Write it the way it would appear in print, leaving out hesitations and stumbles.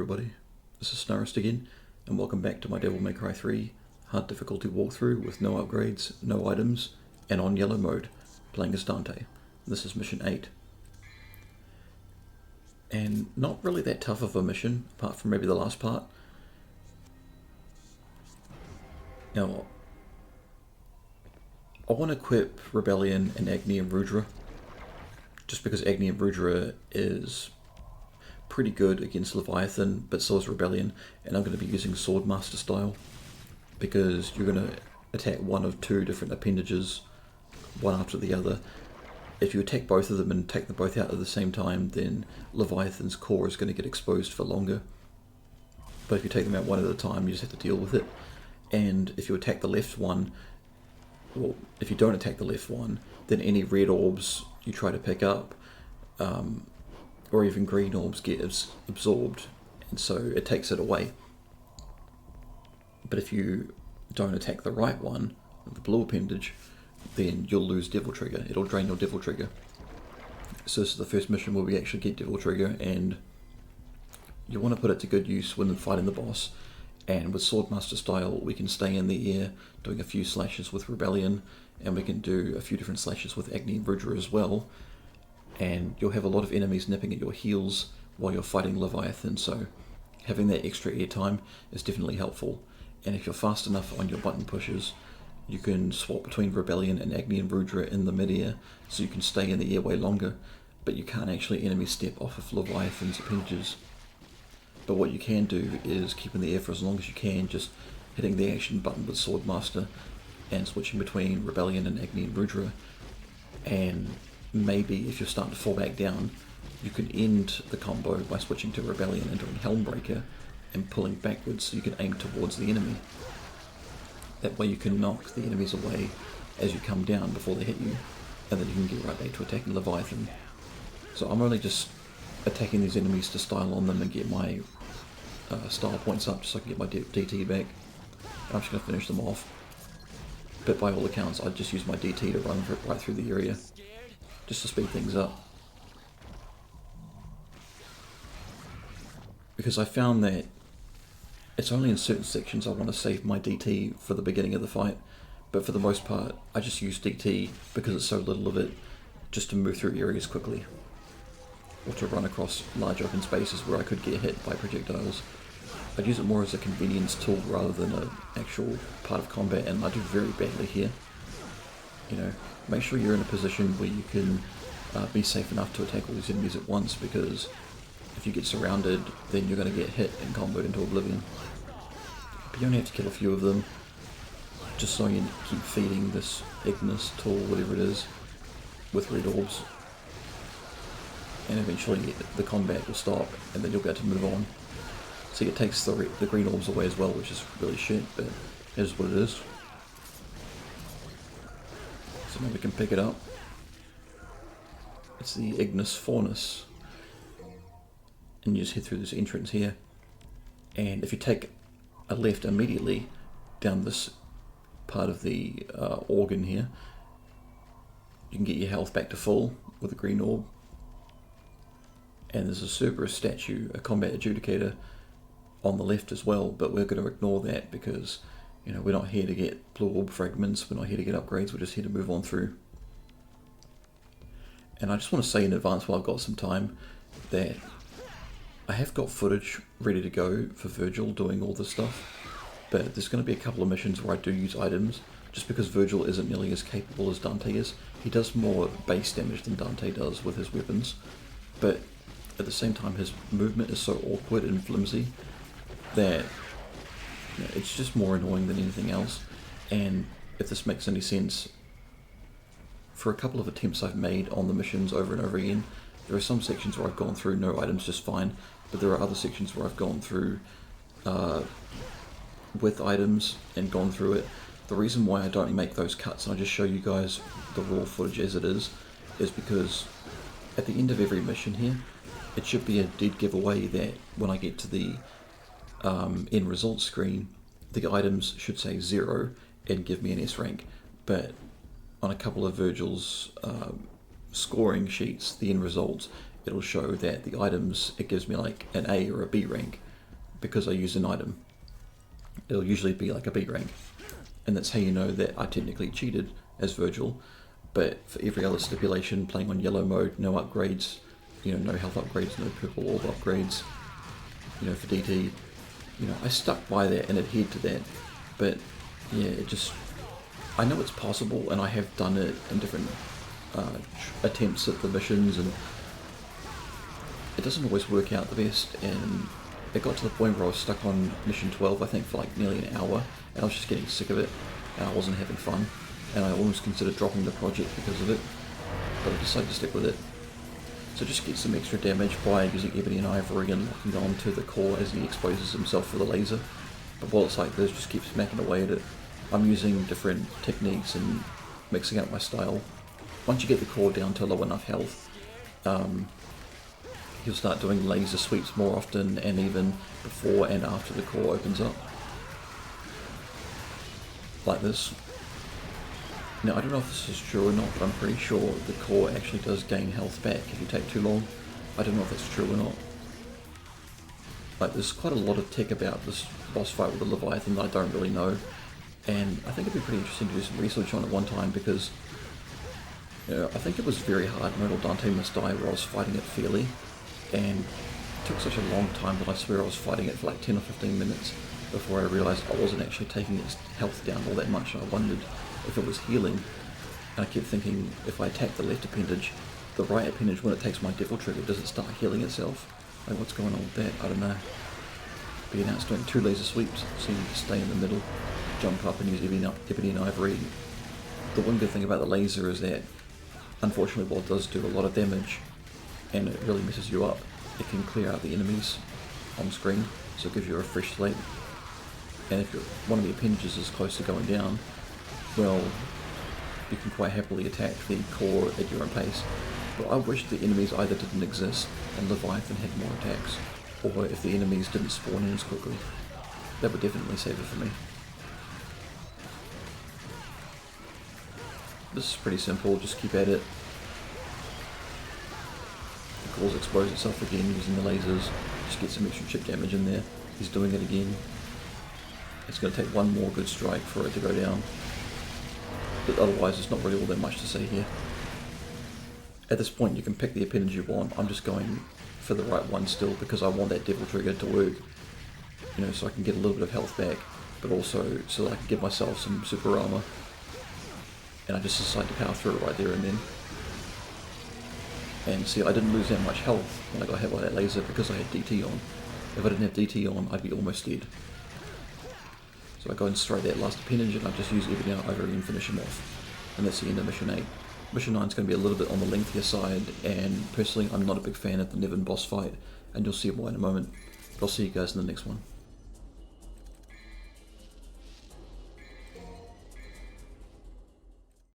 everybody, this is Snarist again, and welcome back to my Devil May Cry 3 hard difficulty walkthrough with no upgrades, no items, and on yellow mode, playing as Dante. This is mission 8. And not really that tough of a mission, apart from maybe the last part. Now, I want to equip Rebellion and Agni and Rudra, just because Agni and Rudra is pretty good against Leviathan, but so is Rebellion, and I'm going to be using Swordmaster style, because you're going to attack one of two different appendages, one after the other. If you attack both of them and take them both out at the same time, then Leviathan's core is going to get exposed for longer. But if you take them out one at a time, you just have to deal with it. And if you attack the left one, well, if you don't attack the left one, then any red orbs you try to pick up, or even green orbs, get absorbed, and so it takes it away. But if you don't attack the right one, the blue appendage, then you'll lose Devil Trigger. It'll drain your Devil Trigger. So this is the first mission where we actually get Devil Trigger, and you want to put it to good use when fighting the boss. And with Swordmaster style, we can stay in the air doing a few slashes with Rebellion, and we can do a few different slashes with Agni and Rudra as well. And you'll have a lot of enemies nipping at your heels while you're fighting Leviathan, so having that extra airtime is definitely helpful. And if you're fast enough on your button pushes, you can swap between Rebellion and Agni and Rudra in the mid-air, so you can stay in the air way longer, but you can't actually enemy step off of Leviathan's appendages. But what you can do is keep in the air for as long as you can, just hitting the action button with Swordmaster and switching between Rebellion and Agni and Rudra. And maybe if you're starting to fall back down, you can end the combo by switching to Rebellion and doing Helmbreaker and pulling backwards so you can aim towards the enemy. That way you can knock the enemies away as you come down before they hit you, and then you can get right back to attacking Leviathan. So I'm only just attacking these enemies to style on them and get my style points up so I can get my DT back. And I'm just going to finish them off. But by all accounts, I just use my DT to run right through the area, just to speed things up. Because I found that it's only in certain sections I want to save my DT for the beginning of the fight, but for the most part I just use DT because it's so little of it, just to move through areas quickly, or to run across large open spaces where I could get hit by projectiles. I'd use it more as a convenience tool rather than an actual part of combat, and I do very badly here. You know, make sure you're in a position where you can be safe enough to attack all these enemies at once, because if you get surrounded, then you're going to get hit and comboed into oblivion. But you only have to kill a few of them, just so you keep feeding this Ignis tool, whatever it is, with red orbs. And eventually the combat will stop, and then you'll be able to move on. See, it takes the green orbs away as well, which is really shit, but it is what it is. So now we can pick it up. It's the Ignis Furnace. And you just head through this entrance here. And if you take a left immediately down this part of the organ here, you can get your health back to full with a green orb. And there's a Cerberus statue, a combat adjudicator, on the left as well, but we're going to ignore that because, you know, we're not here to get blue orb fragments, we're not here to get upgrades, we're just here to move on through. And I just want to say in advance, while I've got some time, that I have got footage ready to go for Virgil doing all this stuff, but there's going to be a couple of missions where I do use items, just because Virgil isn't nearly as capable as Dante is. He does more base damage than Dante does with his weapons, but at the same time his movement is so awkward and flimsy that, you know, it's just more annoying than anything else. And if this makes any sense, for a couple of attempts I've made on the missions over and over again, there are some sections where I've gone through no items just fine, but there are other sections where I've gone through with items and gone through it. The reason why I don't make those cuts and I just show you guys the raw footage as it is because at the end of every mission here, it should be a dead giveaway that when I get to the end result screen, the items should say 0 and give me an S rank. But on a couple of Virgil's scoring sheets, the end results, it'll show that the items, it gives me like an A or a B rank. because I used an item. It'll usually be like a B rank, and that's how you know that I technically cheated as Virgil. But for every other stipulation, playing on yellow mode, no upgrades, you know, no health upgrades, no purple orb upgrades, you know, for DT, you know, I stuck by that and adhered to that. But yeah, it just, I know it's possible, and I have done it in different attempts at the missions, and it doesn't always work out the best. And it got to the point where I was stuck on mission 12, I think, for like nearly an hour, and I was just getting sick of it, and I wasn't having fun, and I almost considered dropping the project because of it, but I decided to stick with it. So just get some extra damage by using Ebony and Ivory and locking on to the core as he exposes himself for the laser. But while it's like this, just keep smacking away at it. I'm using different techniques and mixing up my style. Once you get the core down to low enough health, he'll start doing laser sweeps more often, and even before and after the core opens up. Like this. Now, I don't know if this is true or not, but I'm pretty sure the core actually does gain health back if you take too long. I don't know if that's true or not. Like, there's quite a lot of tech about this boss fight with the Leviathan that I don't really know, and I think it'd be pretty interesting to do some research on it one time, because you know, I think it was very hard mode, or Dante must die, where I was fighting it fairly, and it took such a long time that I swear I was fighting it for like 10 or 15 minutes before I realised I wasn't actually taking its health down all that much. I wondered if it was healing, and I kept thinking, if I attack the left appendage, the right appendage, when it takes my devil trigger, does it start healing itself? Like, what's going on with that? I don't know. But now it's doing 2 laser sweeps, so you need to stay in the middle, jump up and use Ebony and Ivory. The one good thing about the laser is that, unfortunately, while it does do a lot of damage, and it really messes you up, it can clear out the enemies on screen, so it gives you a fresh slate. And if one of the appendages is close to going down, well, you can quite happily attack the core at your own pace. But I wish the enemies either didn't exist and Leviathan had more attacks, or if the enemies didn't spawn in as quickly. That would definitely save it for me. This is pretty simple, just keep at it. The core's expose itself again using the lasers, just get some extra chip damage in there. He's doing it again. It's going to take one more good strike for it to go down. But otherwise there's not really all that much to say here. At this point you can pick the appendage you want. I'm just going for the right one still, because I want that devil trigger to work, you know, so I can get a little bit of health back, but also so that I can give myself some super armor. And I just decided to power through it right there and then. And see, I didn't lose that much health when I got hit by that laser because I had DT on. If I didn't have DT on, I'd be almost dead. So I go and straight that last appendage, and I just use Ebony and Ivory and finish him off. And that's the end of mission 8. Mission 9 is going to be a little bit on the lengthier side, and personally I'm not a big fan of the Leviathan boss fight, and you'll see why in a moment. But I'll see you guys in the next one.